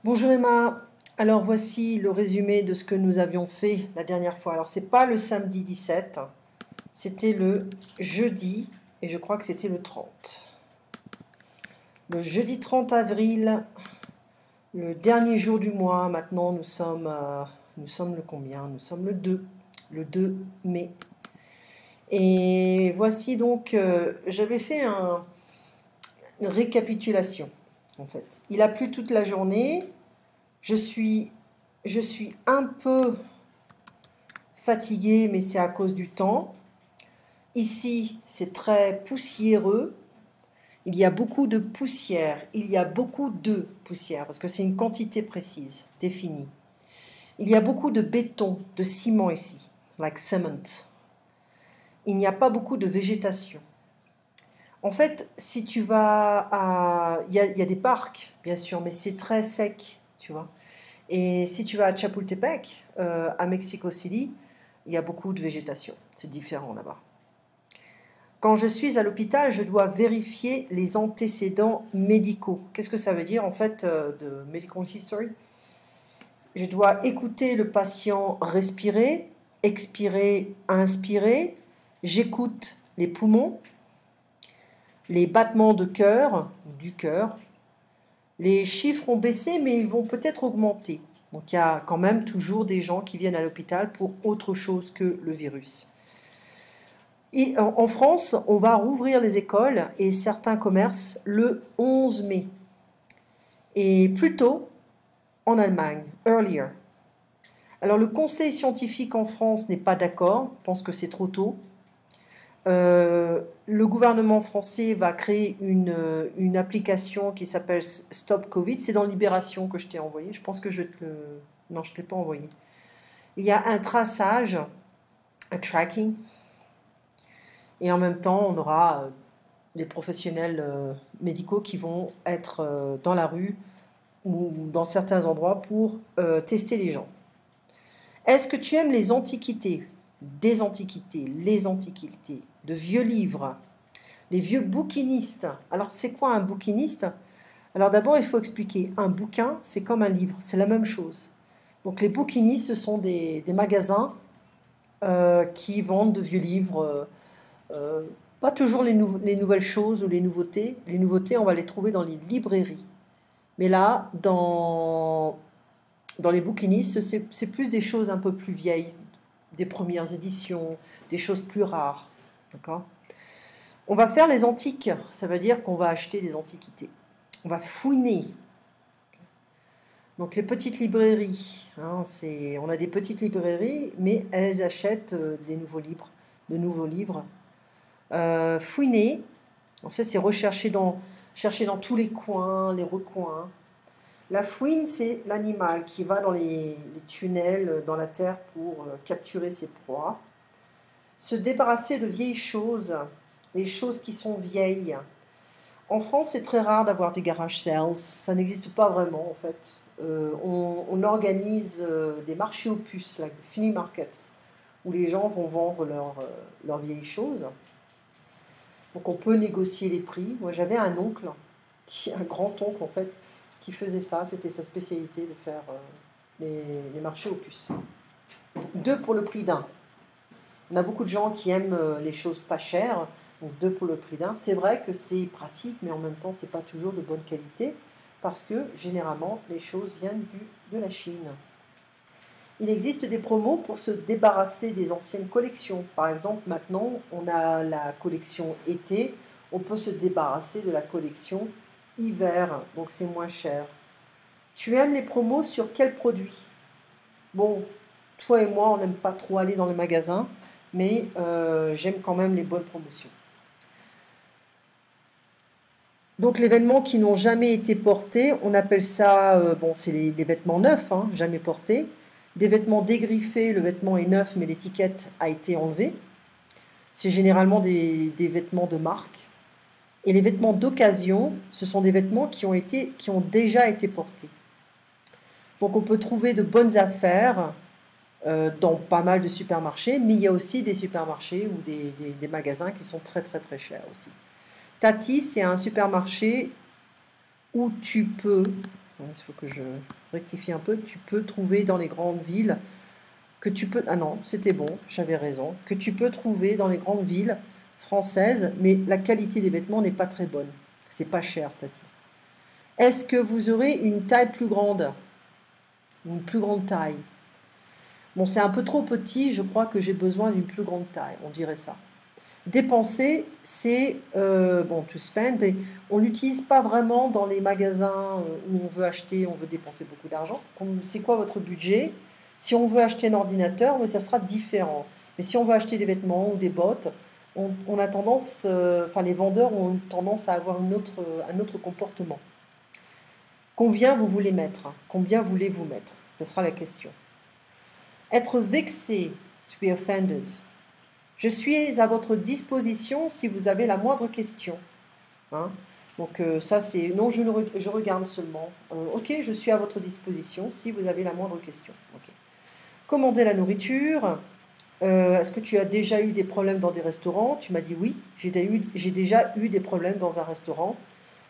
Bonjour Emma, alors voici le résumé de ce que nous avions fait la dernière fois. Alors c'est pas le samedi 17, c'était le jeudi et je crois que c'était le 30. Le jeudi 30 avril, le dernier jour du mois, maintenant nous sommes le combien? Nous sommes le 2 mai. Et voici donc, j'avais fait une récapitulation en fait. Il a plu toute la journée. Je suis un peu fatiguée, mais c'est à cause du temps. Ici, c'est très poussiéreux. Il y a beaucoup de poussière. Il y a beaucoup de poussière, parce que c'est une quantité précise, définie. Il y a beaucoup de béton, de ciment ici, like cement. Il n'y a pas beaucoup de végétation. En fait, si tu vas à... Il y a des parcs, bien sûr, mais c'est très sec, tu vois. Et si tu vas à Chapultepec, à Mexico City, il y a beaucoup de végétation. C'est différent là-bas. Quand je suis à l'hôpital, je dois vérifier les antécédents médicaux. Qu'est-ce que ça veut dire en fait de medical history? Je dois écouter le patient respirer, expirer, inspirer. J'écoute les poumons, les battements de cœur, du cœur. Les chiffres ont baissé, mais ils vont peut-être augmenter. Donc il y a quand même toujours des gens qui viennent à l'hôpital pour autre chose que le virus. Et en France, on va rouvrir les écoles et certains commerces le 11 mai. Et plus tôt, en Allemagne, earlier. Alors le conseil scientifique en France n'est pas d'accord, pense que c'est trop tôt. Le gouvernement français va créer une application qui s'appelle Stop Covid. C'est dans Libération que je t'ai envoyé. Je pense que je te le... Non, je ne te l'ai pas envoyé. Il y a un traçage, un tracking. Et en même temps, on aura des professionnels médicaux qui vont être dans la rue ou dans certains endroits pour tester les gens. Est-ce que tu aimes les antiquités, des antiquités, les antiquités, de vieux livres, les vieux bouquinistes? Alors, c'est quoi un bouquiniste? Alors d'abord, il faut expliquer. Un bouquin, c'est comme un livre, c'est la même chose. Donc les bouquinistes, ce sont des magasins qui vendent de vieux livres. Pas toujours les nouvelles choses ou les nouveautés. Les nouveautés, on va les trouver dans les librairies. Mais là, dans les bouquinistes, c'est plus des choses un peu plus vieilles, des premières éditions, des choses plus rares. D'accord? On va faire les antiques, ça veut dire qu'on va acheter des antiquités. On va fouiner. Donc les petites librairies, hein, on a des petites librairies, mais elles achètent de nouveaux livres. Fouiner, donc ça c'est chercher dans tous les coins, les recoins. La fouine, c'est l'animal qui va dans les tunnels, dans la terre pour capturer ses proies. Se débarrasser de vieilles choses, les choses qui sont vieilles. En France, c'est très rare d'avoir des garage sales, ça n'existe pas vraiment en fait. On organise des marchés aux puces, like the flea markets, où les gens vont vendre leurs vieilles choses. Donc on peut négocier les prix. Moi j'avais un oncle, un grand-oncle en fait, qui faisait ça. C'était sa spécialité de faire les marchés aux puces. 2 pour le prix d'un. On a beaucoup de gens qui aiment les choses pas chères, donc 2 pour le prix d'un. C'est vrai que c'est pratique, mais en même temps c'est pas toujours de bonne qualité, parce que généralement les choses viennent de la Chine. Il existe des promos pour se débarrasser des anciennes collections. Par exemple, maintenant, on a la collection été, on peut se débarrasser de la collection hiver, donc c'est moins cher. Tu aimes les promos sur quels produits? Bon, toi et moi, on n'aime pas trop aller dans les magasins, mais j'aime quand même les bonnes promotions. Donc les vêtements qui n'ont jamais été portés, on appelle ça, c'est les vêtements neufs, hein, jamais portés. Des vêtements dégriffés, le vêtement est neuf mais l'étiquette a été enlevée. C'est généralement des vêtements de marque. Et les vêtements d'occasion, ce sont des vêtements qui ont déjà été portés. Donc on peut trouver de bonnes affaires dans pas mal de supermarchés, mais il y a aussi des supermarchés ou des magasins qui sont très très très chers aussi. Tati, c'est un supermarché où tu peux Il faut que je rectifie un peu. Tu peux trouver dans les grandes villes, que tu peux... Ah non, c'était bon, j'avais raison. Que tu peux trouver dans les grandes villes françaises, mais la qualité des vêtements n'est pas très bonne. C'est pas cher, Tati. Est-ce que vous aurez une taille plus grande? Une plus grande taille? Bon, c'est un peu trop petit, je crois que j'ai besoin d'une plus grande taille, on dirait ça. Dépenser, c'est, bon, to spend, mais on n'utilise pas vraiment dans les magasins où on veut acheter, on veut dépenser beaucoup d'argent. C'est quoi votre budget? Si on veut acheter un ordinateur, mais ça sera différent. Mais si on veut acheter des vêtements ou des bottes, on a tendance, enfin les vendeurs ont tendance à avoir un autre comportement. Combien vous voulez mettre? Combien voulez-vous mettre? Ce sera la question. Être vexé, to be offended. Je suis à votre disposition si vous avez la moindre question. Hein? Donc ça c'est... Non, je regarde seulement. Ok, je suis à votre disposition si vous avez la moindre question. Okay. Commander la nourriture. Est-ce que tu as déjà eu des problèmes dans des restaurants? Tu m'as dit oui, j'ai déjà eu des problèmes dans un restaurant.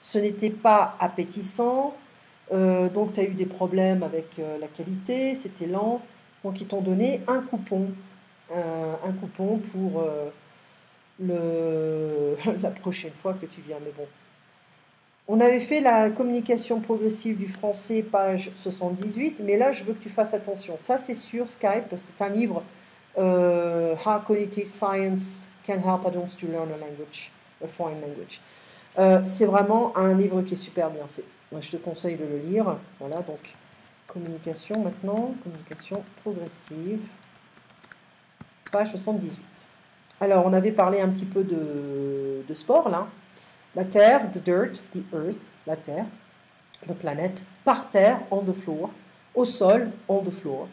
Ce n'était pas appétissant. Donc tu as eu des problèmes avec la qualité, c'était lent. Donc ils t'ont donné un coupon pour la prochaine fois que tu viens. Mais bon, on avait fait la communication progressive du français, page 78, mais là je veux que tu fasses attention. Ça c'est sur Skype, c'est un livre How Cognitive Science Can Help Adults to Learn a Foreign Language. C'est vraiment un livre qui est super bien fait. Moi, je te conseille de le lire. Voilà, donc communication maintenant, communication progressive, page 78. Alors, on avait parlé un petit peu de sport, là. La terre, the dirt, the earth, la terre, la planète, par terre, on the floor, au sol, on the floor.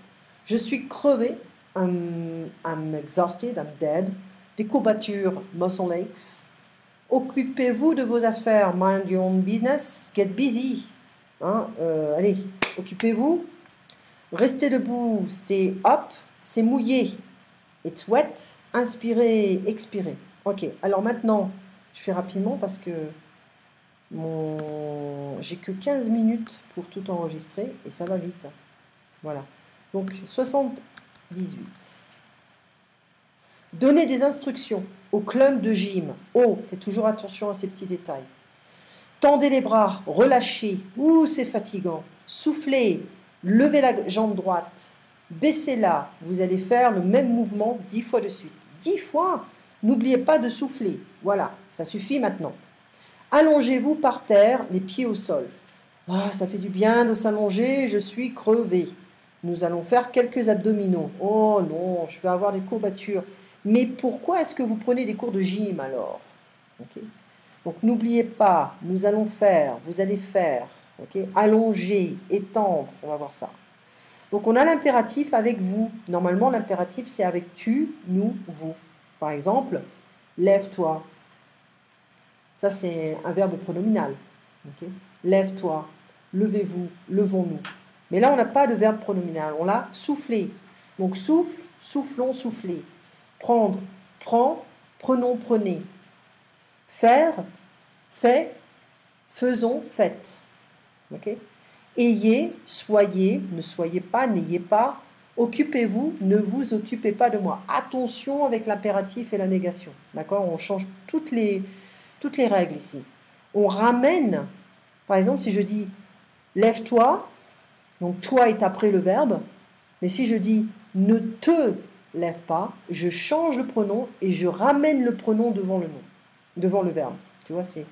Je suis crevé, I'm exhausted, I'm dead. Des courbatures, muscle aches. Occupez-vous de vos affaires, mind your own business, get busy. Hein, allez, occupez-vous. Restez debout, stay up, c'est mouillé. It's wet, inspirez, expirez. Ok, alors maintenant, je fais rapidement parce que j'ai que 15 minutes pour tout enregistrer et ça va vite. Voilà, donc 78. Donnez des instructions au club de gym. Oh, faites toujours attention à ces petits détails. Tendez les bras, relâchez. Ouh, c'est fatigant. Soufflez, levez la jambe droite, baissez-la. Vous allez faire le même mouvement 10 fois de suite. 10 fois. N'oubliez pas de souffler. Voilà, ça suffit maintenant. Allongez-vous par terre, les pieds au sol. Ah, ça fait du bien de s'allonger, je suis crevé. Nous allons faire quelques abdominaux. Oh non, je vais avoir des courbatures. Mais pourquoi est-ce que vous prenez des cours de gym alors? Okay. Donc n'oubliez pas, nous allons faire, vous allez faire, okay. Allonger, étendre, on va voir ça. Donc on a l'impératif avec vous. Normalement l'impératif c'est avec tu, nous, vous. Par exemple, lève-toi. Ça c'est un verbe pronominal. Okay. Lève-toi, levez-vous, levons-nous. Mais là on n'a pas de verbe pronominal, on l'a soufflé. Donc souffle, soufflons, soufflez. Prendre, prends, prenons, prenez. Faire, fait, faisons, faites. Okay. Ayez, soyez, ne soyez pas, n'ayez pas. Occupez-vous, ne vous occupez pas de moi. Attention avec l'impératif et la négation. D'accord? On change toutes les règles ici. On ramène, par exemple, si je dis lève-toi, donc toi est après le verbe, mais si je dis ne te lève pas, je change le pronom et je ramène le pronom devant le nom, devant le verbe. Tu vois, c'est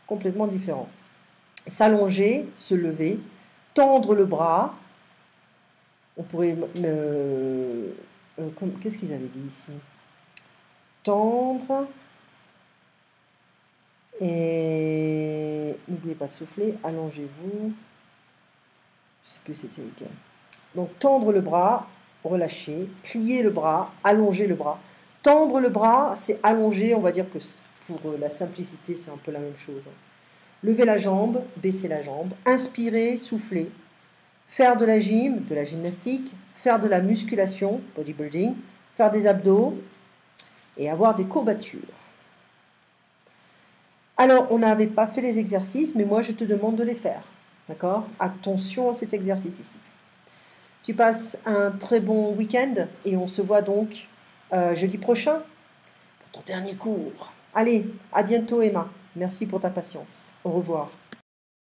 complètement différent. S'allonger, se lever, tendre le bras. On pourrait... qu'est-ce qu'ils avaient dit ici? Tendre. Et n'oubliez pas de souffler. Allongez-vous. Je ne sais plus c'était lequel. Donc tendre le bras, relâcher, plier le bras, allonger le bras. Tendre le bras, c'est allonger, on va dire que pour la simplicité, c'est un peu la même chose. Lever la jambe, baisser la jambe, inspirer, souffler, faire de la gymnastique, faire de la musculation, bodybuilding, faire des abdos et avoir des courbatures. Alors, on n'avait pas fait les exercices, mais moi je te demande de les faire. D'accord? Attention à cet exercice ici. Tu passes un très bon week-end et on se voit donc jeudi prochain pour ton dernier cours. Allez, à bientôt Emma. Merci pour ta patience. Au revoir.